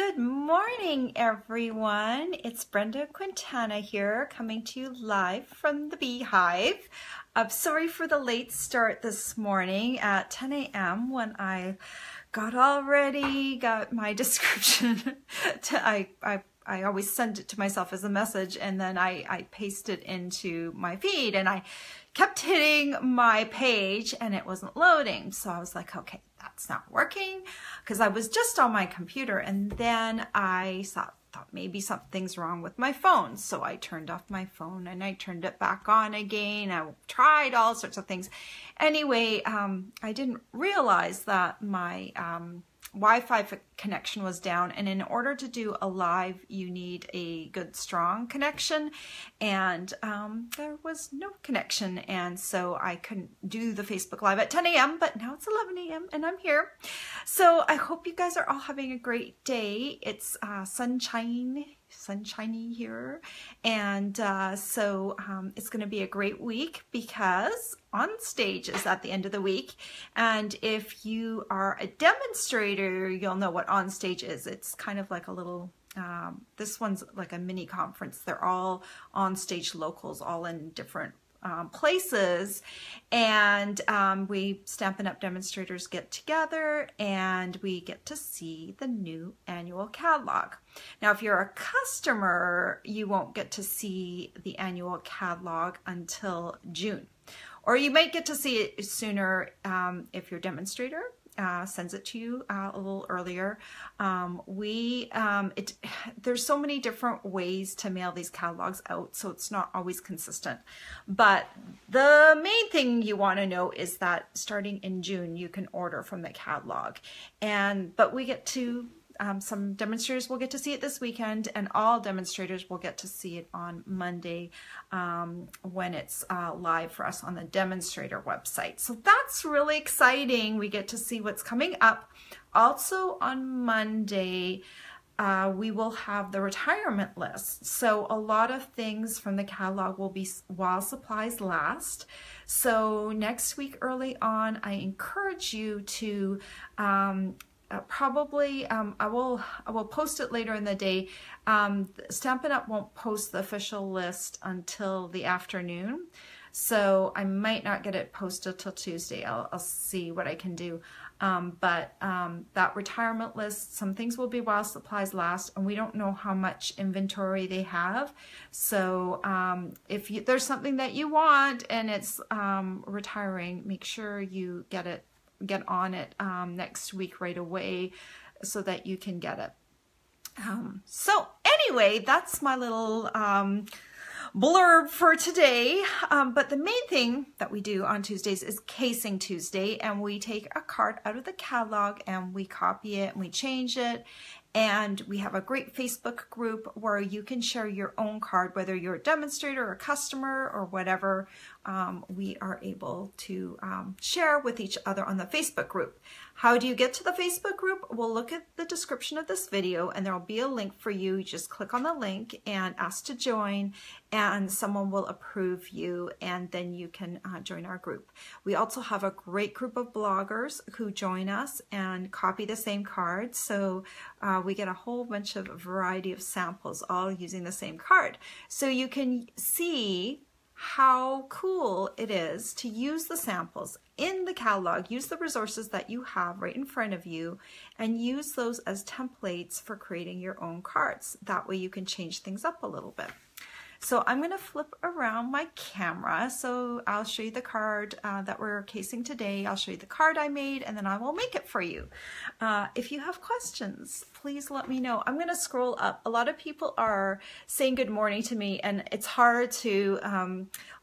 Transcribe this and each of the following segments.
Good morning, everyone. It's Brenda Quintana here, coming to you live from the Beehive. I'm sorry for the late start this morning at 10 a.m. when I got all ready, got my description. I always send it to myself as a message, and then I paste it into my feed, and I kept hitting my page and it wasn't loading. So I was like, okay, that's not working, because I was just on my computer, and then I thought maybe something's wrong with my phone. So I turned off my phone and I turned it back on again. I tried all sorts of things. Anyway, I didn't realize that my Wi-Fi connection was down, and in order to do a live you need a good strong connection, and there was no connection, and so I couldn't do the Facebook Live at 10 a.m. but now it's 11 a.m. and I'm here. So I hope you guys are all having a great day. It's sunshiny here, and so it's going to be a great week because On Stage is at the end of the week, and if you are a demonstrator, you'll know what On Stage is. It's kind of like a little this one's like a mini conference. They're all on stage locals, all in different places, and we Stampin' Up! Demonstrators get together and we get to see the new annual catalog. Now, if you're a customer, you won't get to see the annual catalog until June, or you might get to see it sooner if your demonstrator sends it to you a little earlier. There's so many different ways to mail these catalogs out, so it's not always consistent. But the main thing you want to know is that starting in June, you can order from the catalog. But we get to some demonstrators will get to see it this weekend, and all demonstrators will get to see it on Monday when it's live for us on the demonstrator website. So that's really exciting. We get to see what's coming up. Also on Monday, we will have the retirement list. So a lot of things from the catalog will be while supplies last. So next week early on, I encourage you to I will post it later in the day. Stampin' Up! Won't post the official list until the afternoon, so I might not get it posted till Tuesday. I'll see what I can do. But that retirement list, some things will be while supplies last, and we don't know how much inventory they have. So if there's something that you want and it's retiring, make sure you get on it next week right away so that you can get it. So anyway, that's my little blurb for today. But the main thing that we do on Tuesdays is Casing Tuesday, and we take a card out of the catalog and we copy it and we change it. And we have a great Facebook group where you can share your own card, whether you're a demonstrator or a customer or whatever. We are able to share with each other on the Facebook group. How do you get to the Facebook group? Well, look at the description of this video and there will be a link for you. You just click on the link and ask to join, and someone will approve you, and then you can join our group. We also have a great group of bloggers who join us and copy the same card. So we get a whole bunch of variety of samples all using the same card. So you can see how cool it is to use the samples in the catalog, use the resources that you have right in front of you, and use those as templates for creating your own cards. That way you can change things up a little bit. So I'm going to flip around my camera. So I'll show you the card that we're casing today. I'll show you the card I made, and then I will make it for you. If you have questions, please let me know. I'm going to scroll up. A lot of people are saying good morning to me, and it's hard to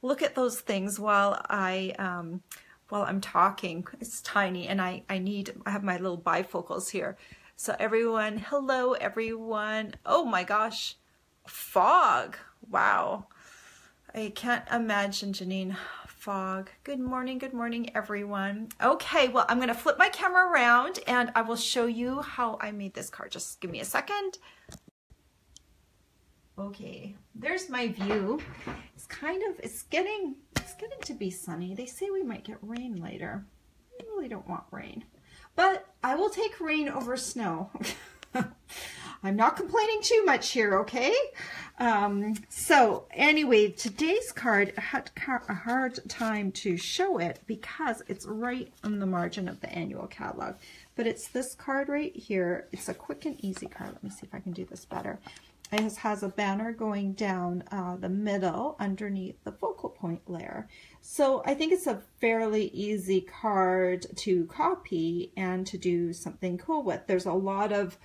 look at those things while I'm talking. It's tiny, and I have my little bifocals here. So everyone, hello everyone. Oh my gosh, fog. Wow, I can't imagine, Janine. Fog. Good morning, everyone. Okay, well, I'm going to flip my camera around and I will show you how I made this card. Just give me a second. Okay, there's my view. It's getting to be sunny. They say we might get rain later. I really don't want rain, but I will take rain over snow. I'm not complaining too much here, okay? So anyway, today's card, I had a hard time to show it because it's right on the margin of the annual catalog. But it's this card right here. It's a quick and easy card. Let me see if I can do this better. It has a banner going down the middle underneath the focal point layer. So I think it's a fairly easy card to copy and to do something cool with. There's a lot of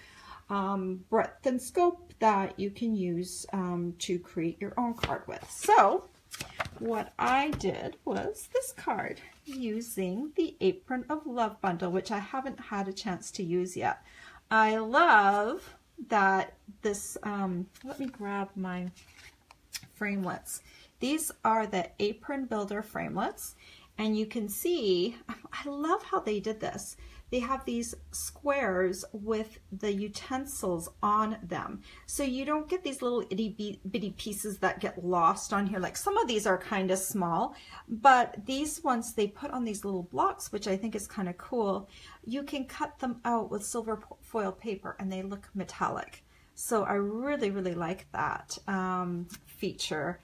breadth and scope that you can use to create your own card with. So what I did was this card using the Apron of Love bundle, which I haven't had a chance to use yet. I love that this, let me grab my framelits. These are the Apron Builder framelits, and you can see, I love how they did this. They have these squares with the utensils on them. So you don't get these little itty bitty pieces that get lost on here. Like some of these are kind of small, but these ones they put on these little blocks, which I think is kind of cool. You can cut them out with silver foil paper and they look metallic. So I really, really like that feature.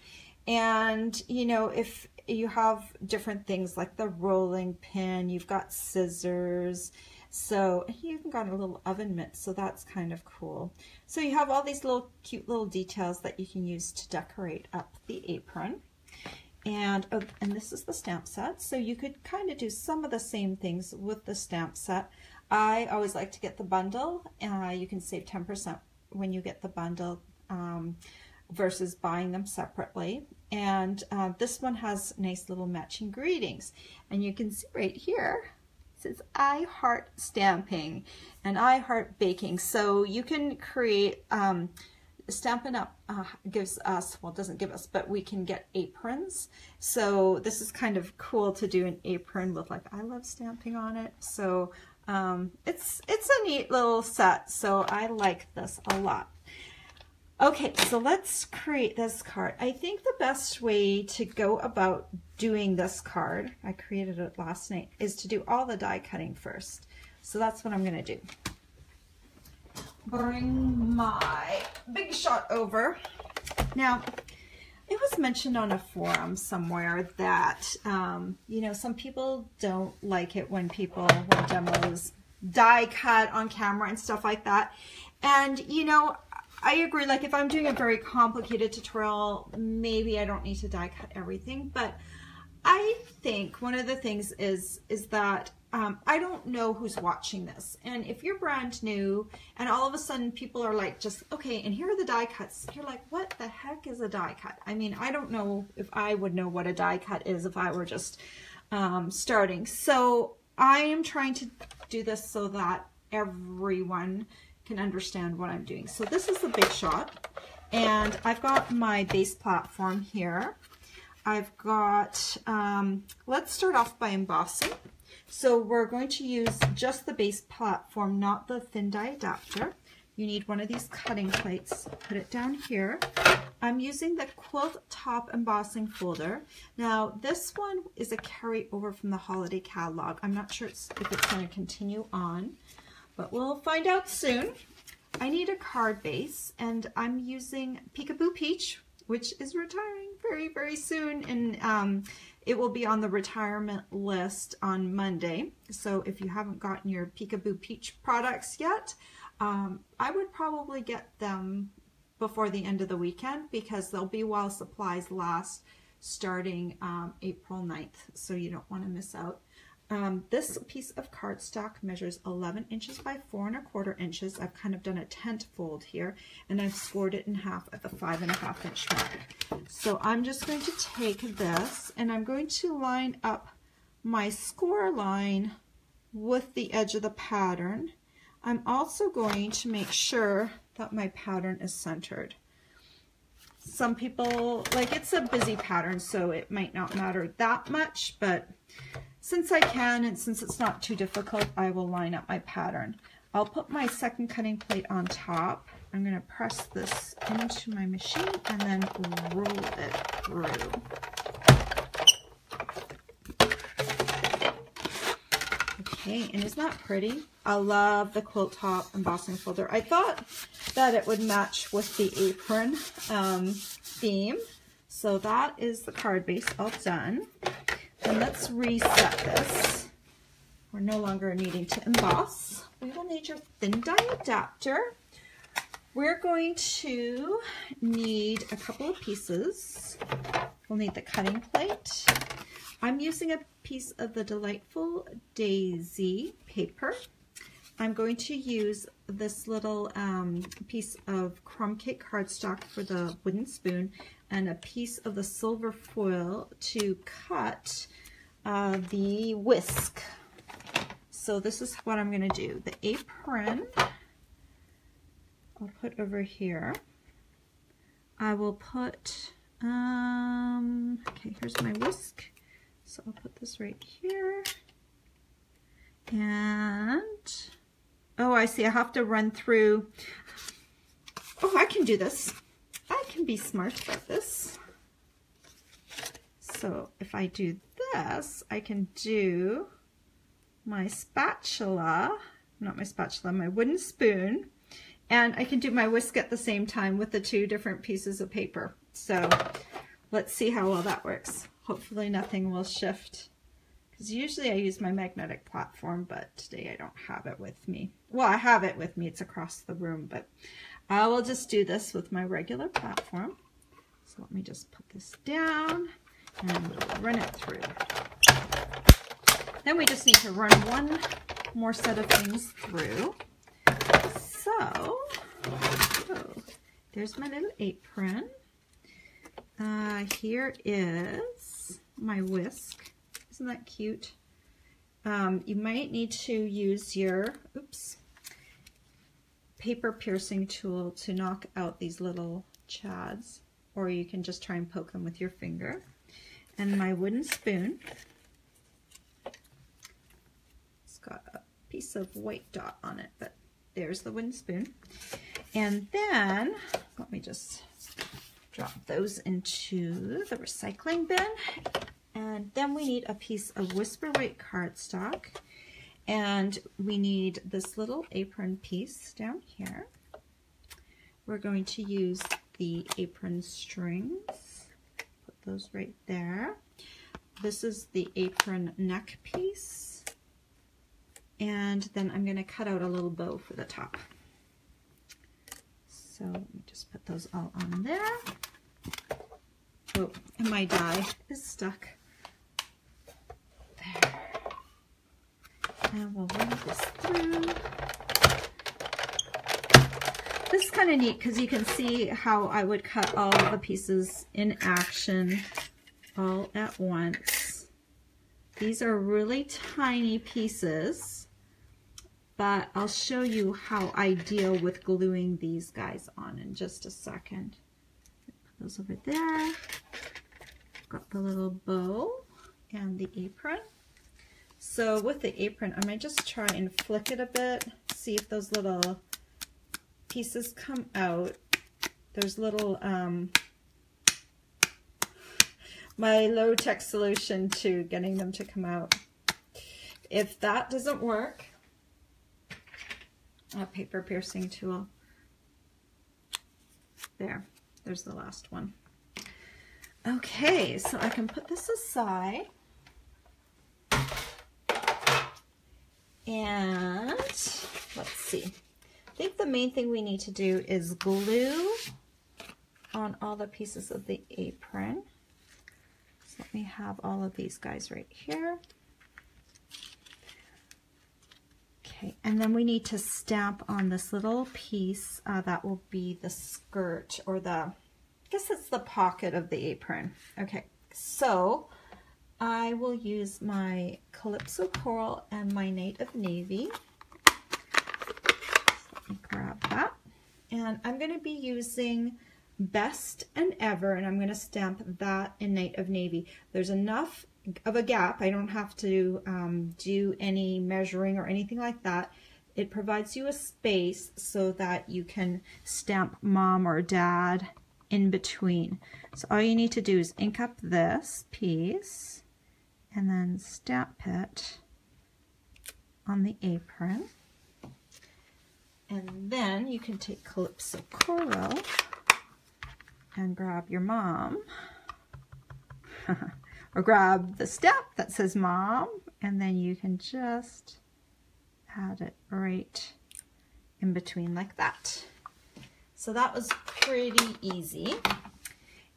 And, you know, if you have different things like the rolling pin, you've got scissors, so you even got a little oven mitt, so that's kind of cool. So you have all these little cute little details that you can use to decorate up the apron. And this is the stamp set, so you could kind of do some of the same things with the stamp set. I always like to get the bundle. You can save 10% when you get the bundle versus buying them separately. And this one has nice little matching greetings. And you can see right here, it says I heart stamping and I heart baking. So you can create, Stampin' Up gives us, well, it doesn't give us, but we can get aprons. So this is kind of cool to do an apron with like I love stamping on it. So it's a neat little set. So I like this a lot. Okay, so let's create this card. I think the best way to go about doing this card, I created it last night, is to do all the die cutting first. So that's what I'm going to do. Bring my Big Shot over. Now, it was mentioned on a forum somewhere that, you know, some people don't like it when demos die cut on camera and stuff like that. And, you know, I agree, like if I'm doing a very complicated tutorial, maybe I don't need to die cut everything, but I think one of the things is that I don't know who's watching this. And if you're brand new and all of a sudden people are like, just, okay, and here are the die cuts. You're like, what the heck is a die cut? I mean, I don't know if I would know what a die cut is if I were just starting. So I am trying to do this so that everyone can understand what I'm doing. So this is the Big Shot, and I've got my base platform here. I've got, let's start off by embossing. So we're going to use just the base platform, not the thin die adapter. You need one of these cutting plates. Put it down here. I'm using the Quilt Top embossing folder. Now this one is a carryover from the holiday catalog. I'm not sure if it's going to continue on, but we'll find out soon. I need a card base, and I'm using Peekaboo Peach, which is retiring very, very soon, and it will be on the retirement list on Monday. So if you haven't gotten your Peekaboo Peach products yet, I would probably get them before the end of the weekend because they'll be while supplies last starting April 9th, so you don't want to miss out. This piece of cardstock measures 11 inches by 4 1/4 inches. I've kind of done a tent fold here, and I've scored it in half at the 5 1/2 inch mark. So I'm just going to take this, and I'm going to line up my score line with the edge of the pattern. I'm also going to make sure that my pattern is centered. Some people, like, it's a busy pattern, so it might not matter that much, but since I can, and since it's not too difficult, I will line up my pattern. I'll put my second cutting plate on top. I'm going to press this into my machine and then roll it through. Okay, and isn't that pretty? I love the quilt top embossing folder. I thought that it would match with the apron theme. So that is the card base all done. And let's reset this. We're no longer needing to emboss. We will need your thin die adapter. We're going to need a couple of pieces. We'll need the cutting plate. I'm using a piece of the Delightful Daisy paper. I'm going to use this little piece of crumb cake cardstock for the wooden spoon and a piece of the silver foil to cut the whisk. So this is what I'm going to do. The apron I'll put over here. I will put, okay, here's my whisk. So I'll put this right here. And, oh, I see, I have to run through. Oh, I can do this. I can be smart about this. So if I do this, I can do my spatula, not my spatula, my wooden spoon, and I can do my whisk at the same time with the two different pieces of paper. So let's see how well that works. Hopefully nothing will shift, because usually I use my magnetic platform, but today I don't have it with me. Well, I have it with me, it's across the room, but I will just do this with my regular platform. So let me just put this down and run it through. Then we just need to run one more set of things through. So, oh, there's my little apron. Here is my whisk. Isn't that cute? You might need to use your, paper piercing tool to knock out these little chads, or you can just try and poke them with your finger. And my wooden spoon. It's got a piece of white dot on it, but there's the wooden spoon. And then, let me just drop those into the recycling bin. And then we need a piece of Whisper White cardstock. And we need this little apron piece down here. We're going to use the apron strings. Put those right there. This is the apron neck piece. And then I'm going to cut out a little bow for the top. So let me just put those all on there. Oh, and my die is stuck. There. And we'll run this through. This is kind of neat because you can see how I would cut all the pieces in action all at once. These are really tiny pieces, but I'll show you how I deal with gluing these guys on in just a second. Put those over there. Got the little bow and the apron. So with the apron, I might just try and flick it a bit, see if those little pieces come out. There's little, my low-tech solution to getting them to come out. If that doesn't work, a paper piercing tool. There's the last one. Okay, so I can put this aside. And let's see. I think the main thing we need to do is glue on all the pieces of the apron. So let me have all of these guys right here. Okay, and then we need to stamp on this little piece that will be the skirt, or the, I guess it's the pocket of the apron. Okay, so I will use my Calypso Coral and my Night of Navy. Let me grab that. And I'm going to be using Best and Ever, and I'm going to stamp that in Night of Navy. There's enough of a gap. I don't have to do any measuring or anything like that. It provides you a space so that you can stamp Mom or Dad in between. So all you need to do is ink up this piece and then stamp it on the apron. And then you can take Calypso Coral and grab your mom. Or grab the step that says mom, and then you can just add it right in between like that. So that was pretty easy.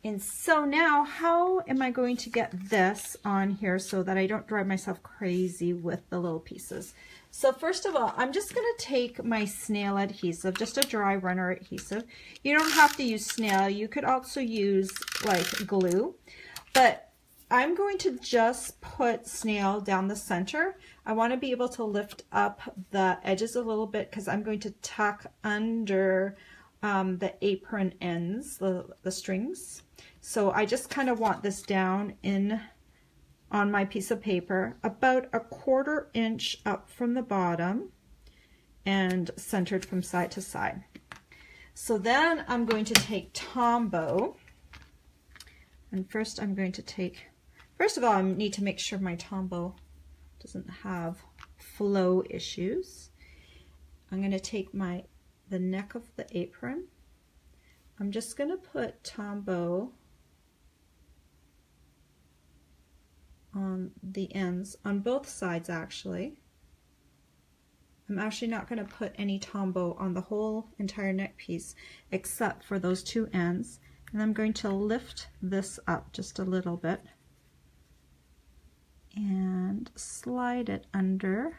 And so now, how am I going to get this on here so that I don't drive myself crazy with the little pieces? So first of all, I'm just going to take my snail adhesive, just a dry runner adhesive. You don't have to use snail. You could also use like glue, but I'm going to just put snail down the center. I want to be able to lift up the edges a little bit because I'm going to tuck under the apron ends, the strings. So I just kind of want this down in on my piece of paper, about 1/4 inch up from the bottom and centered from side to side. So then I'm going to take Tombow, and first I'm going to take, first of all, I need to make sure my Tombow doesn't have flow issues. I'm going to take the neck of the apron. I'm just going to put Tombow on the ends, on both sides actually. I'm actually not going to put any Tombow on the whole entire neck piece except for those two ends. And I'm going to lift this up just a little bit and slide it under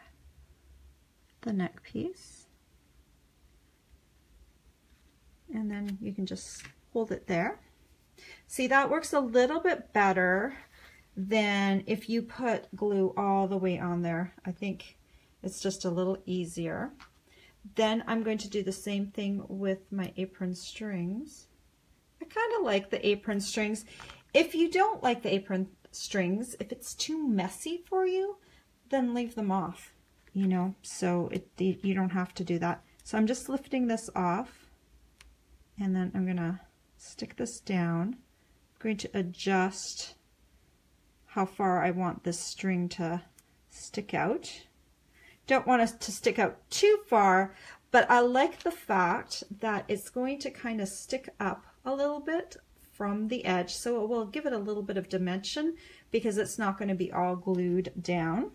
the neck piece. And then you can just hold it there. See, that works a little bit better than if you put glue all the way on there. I think it's just a little easier. Then I'm going to do the same thing with my apron strings. I kind of like the apron strings. If you don't like the apron strings, if it's too messy for you, then leave them off, you know, so you don't have to do that. So I'm just lifting this off, and then I'm gonna stick this down. I'm going to adjust how far I want this string to stick out. Don't want it to stick out too far, but I like the fact that it's going to kind of stick up a little bit from the edge, so it will give it a little bit of dimension because it's not going to be all glued down.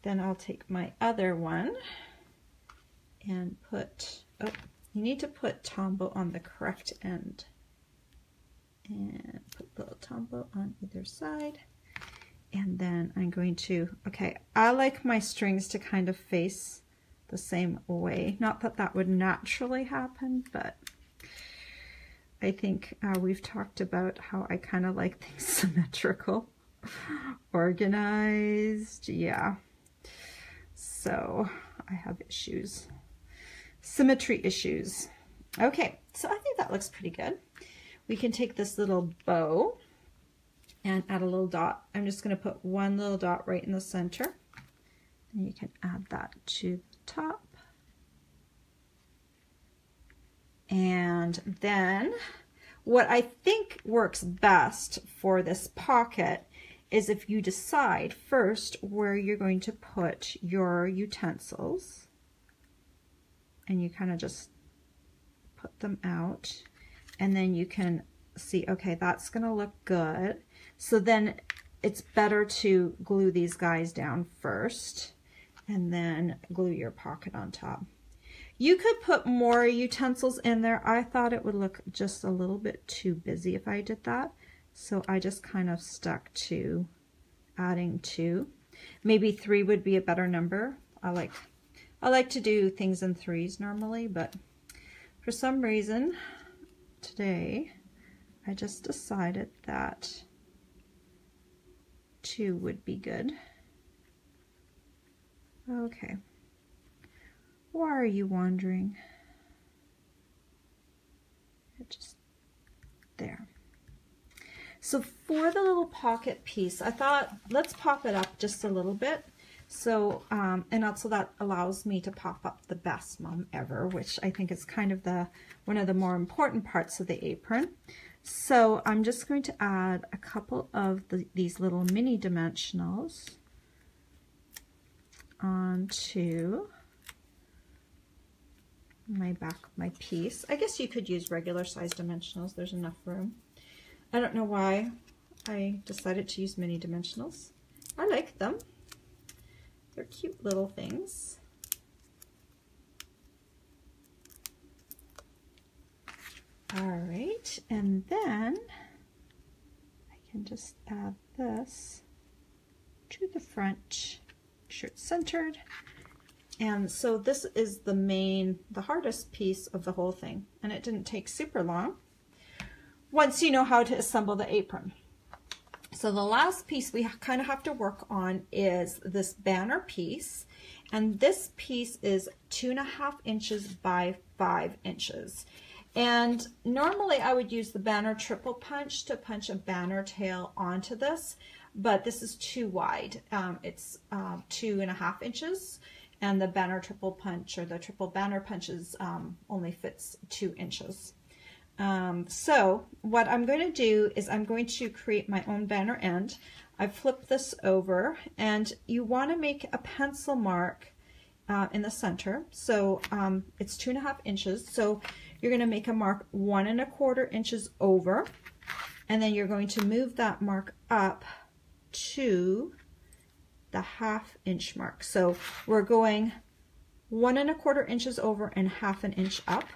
Then I'll take my other one and put, oh, you need to put Tombow on the correct end. And put the little Tombow on either side. And then I'm going to, okay, I like my strings to kind of face the same way. Not that that would naturally happen, but I think we've talked about how I kind of like things symmetrical, organized, yeah. So I have issues, symmetry issues. Okay, so I think that looks pretty good. We can take this little bow and add a little dot. I'm just going to put one little dot right in the center. And you can add that to the top. And then what I think works best for this pocket is if you decide first where you're going to put your utensils. And you kind of just put them out. And then you can see, okay, that's going to look good. So then it's better to glue these guys down first and then glue your pocket on top. You could put more utensils in there. I thought it would look just a little bit too busy if I did that. So I just kind of stuck to adding 2. Maybe 3 would be a better number. I like to do things in 3s normally, but for some reason today I just decided that 2 would be good. Okay. Why are you wandering? Just there. So for the little pocket piece, I thought let's pop it up just a little bit. So, and also that allows me to pop up the best mom ever, which I think is kind of one of the more important parts of the apron. So I'm just going to add a couple of these little mini dimensionals. onto my my piece. I guess you could use regular size dimensionals. There's enough room. I don't know why I decided to use mini dimensionals. I like them. They're cute little things. All right, and then I can just add this to the front, make sure it's centered. And so this is the hardest piece of the whole thing, and it didn't take super long once you know how to assemble the apron. So the last piece we kind of have to work on is this banner piece, and this piece is 2.5 inches by 5 inches. And normally I would use the banner triple punch to punch a banner tail onto this, but this is too wide. It's 2.5 inches, and the banner triple punch, or the triple banner punches, only fits 2 inches. So what I'm going to do is I'm going to create my own banner end. I've flipped this over, and you want to make a pencil mark in the center. So it's 2.5 inches. So you're going to make a mark 1.25 inches over, and then you're going to move that mark up to the 1/2 inch mark. So we're going 1.25 inches over and 1/2 inch up.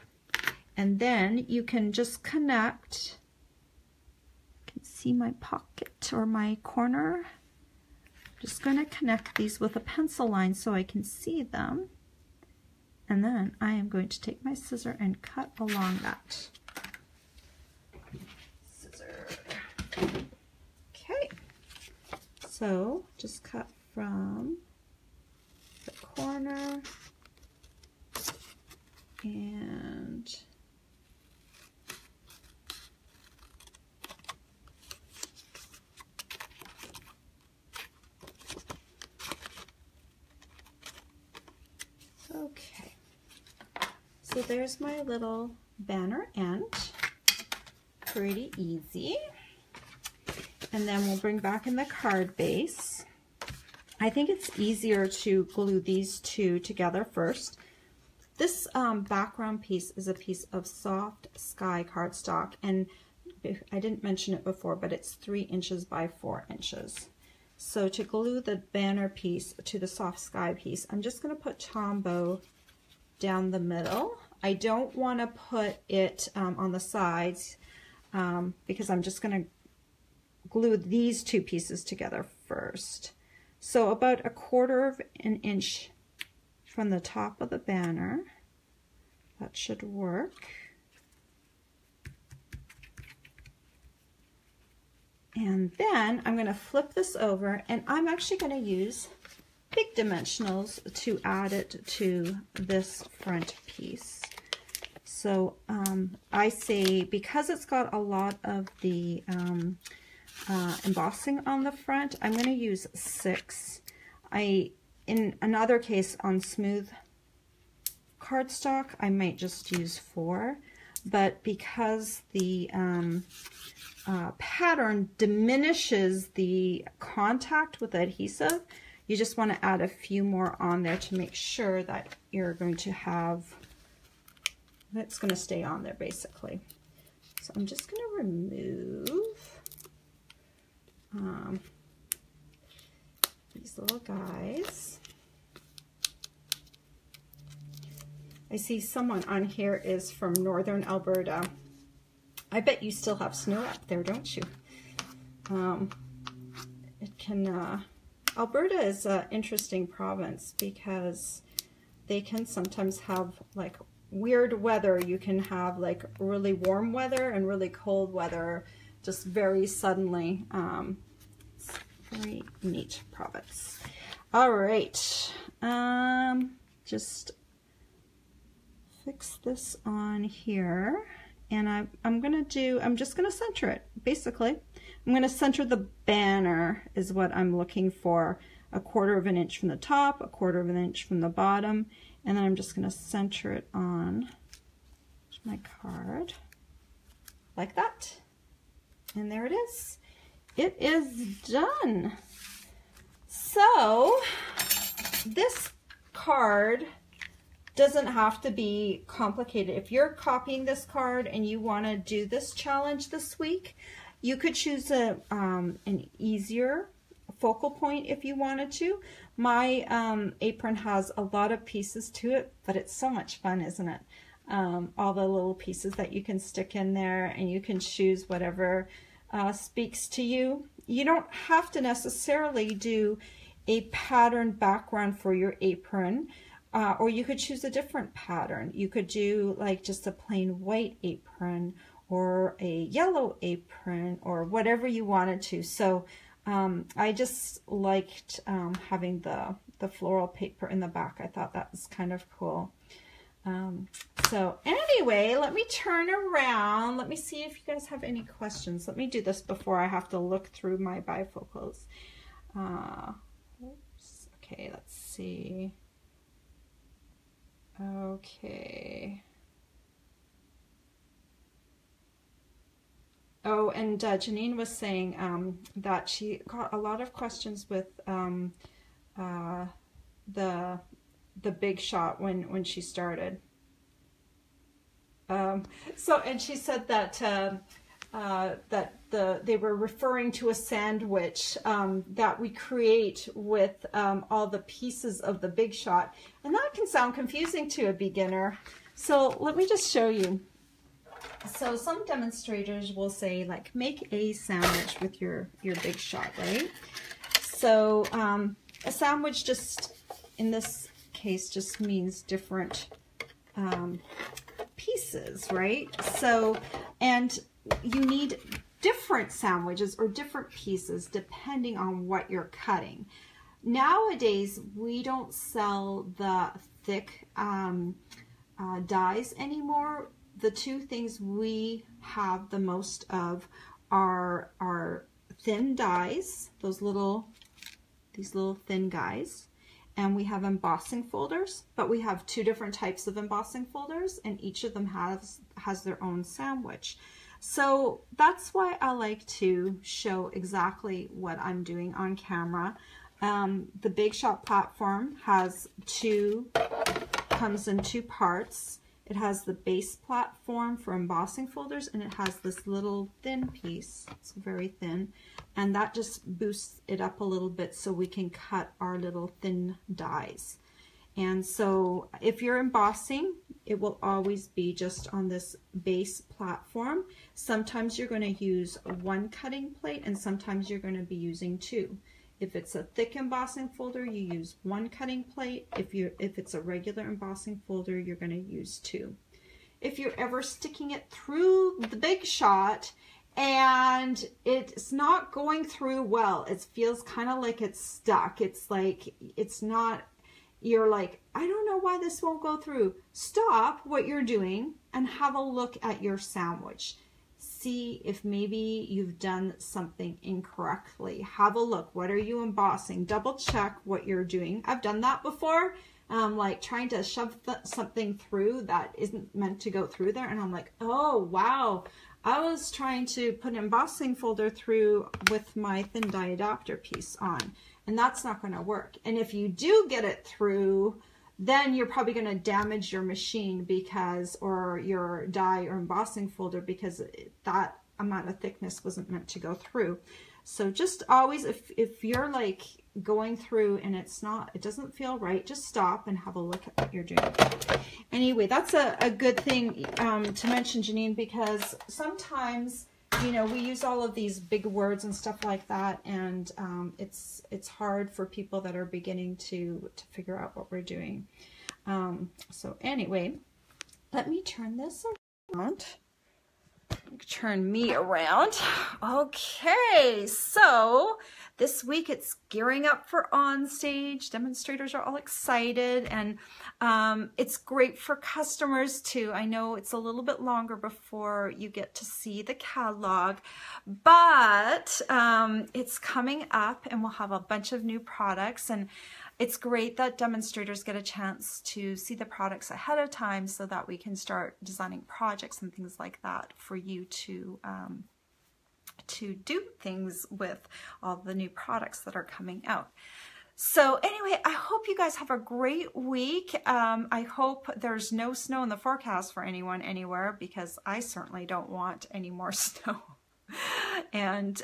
And then you can just connect. You can see my pocket or my corner. Just going to connect these with a pencil line so I can see them. And then I am going to take my scissor and cut along that. Scissor. Okay. So just cut from the corner and okay. So there's my little banner end. Pretty easy. And then we'll bring back in the card base. I think it's easier to glue these two together first. This background piece is a piece of soft sky cardstock, and I didn't mention it before, but it's 3 inches by 4 inches. So to glue the banner piece to the soft sky piece, I'm just going to put Tombow down the middle. I don't want to put it on the sides because I'm just going to glue these two pieces together first. So about 1/4 inch from the top of the banner. That should work. And then I'm going to flip this over, and I'm actually going to use big dimensionals to add it to this front piece. So I say, because it's got a lot of the embossing on the front, I'm going to use 6. In another case on smooth cardstock, I might just use 4, but because the pattern diminishes the contact with the adhesive, you just want to add a few more on there to make sure that you're going to have, that's going to stay on there basically. So I'm just going to remove these little guys. I see someone on here is from northern Alberta. I bet you still have snow up there, don't you? Alberta is an interesting province because they can sometimes have like weird weather. You can have like really warm weather and really cold weather just very suddenly. It's a very neat province. All right, just fix this on here, and I'm just gonna center it. Basically, I'm gonna center the banner is what I'm looking for. 1/4 inch from the top, 1/4 inch from the bottom, and then I'm just gonna center it on my card like that. And there it is. It is done. So this card doesn't have to be complicated. If you're copying this card and you want to do this challenge this week, you could choose an easier focal point if you wanted to. My apron has a lot of pieces to it, but it's so much fun, isn't it? All the little pieces that you can stick in there, and you can choose whatever speaks to you. You don't have to necessarily do a pattern background for your apron, or you could choose a different pattern. You could do like just a plain white apron or a yellow apron or whatever you wanted to. So I just liked having the floral paper in the back. I thought that was kind of cool. So anyway, let me turn around. Let me see if you guys have any questions. Let me do this before I have to look through my bifocals. Oops. Okay, let's see. Okay. Oh, and Janine was saying that she got a lot of questions with the big shot when she started. And she said that they were referring to a sandwich that we create with all the pieces of the big shot, and that can sound confusing to a beginner. So let me just show you. So some demonstrators will say, like, make a sandwich with your big shot, right? So a sandwich just in this case just means different pieces, right? So, and you need different sandwiches or different pieces depending on what you're cutting. Nowadays, we don't sell the thick dies anymore. The two things we have the most of are thin dies, these little thin guys, and we have embossing folders, but we have two different types of embossing folders, and each of them has their own sandwich. So that's why I like to show exactly what I'm doing on camera. The Big Shot platform comes in two parts. It has the base platform for embossing folders, and it has this little thin piece. It's very thin, and that just boosts it up a little bit so we can cut our little thin dies. And so if you're embossing, it will always be just on this base platform. Sometimes you're going to use one cutting plate, and sometimes you're going to be using two. If it's a thick embossing folder, you use one cutting plate. If it's a regular embossing folder, you're going to use two. If you're ever sticking it through the Big Shot and it's not going through well, it feels kind of like it's stuck. It's like it's not, you're like, I don't know why this won't go through. Stop what you're doing and have a look at your sandwich. See if maybe you've done something incorrectly. Have a look. What are you embossing? Double check what you're doing. I've done that before, like trying to shove something through that isn't meant to go through there, and I'm like, oh wow, I was trying to put an embossing folder through with my thin die adapter piece on, and that's not going to work. And if you do get it through, then you're probably going to damage your machine or your die or embossing folder, because that amount of thickness wasn't meant to go through. So just always, if you're like going through and it doesn't feel right, just stop and have a look at what you're doing. Anyway, that's a good thing to mention, Janine, because sometimes, you know, we use all of these big words and stuff like that, and it's hard for people that are beginning to figure out what we're doing. So anyway, let me turn this around. Turn me around. Okay, so this week it's gearing up for on stage. Demonstrators are all excited, and it's great for customers too. I know it's a little bit longer before you get to see the catalog, but it's coming up, and we'll have a bunch of new products, and it's great that demonstrators get a chance to see the products ahead of time so that we can start designing projects and things like that for you to do things with all the new products that are coming out. So anyway, I hope you guys have a great week. I hope there's no snow in the forecast for anyone anywhere, because I certainly don't want any more snow. And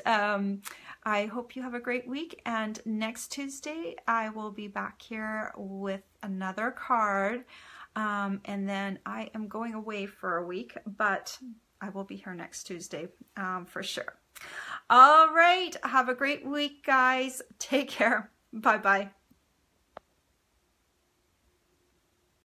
I hope you have a great week. And next Tuesday, I will be back here with another card. And then I am going away for a week, but I will be here next Tuesday for sure. All right. Have a great week, guys. Take care. Bye-bye.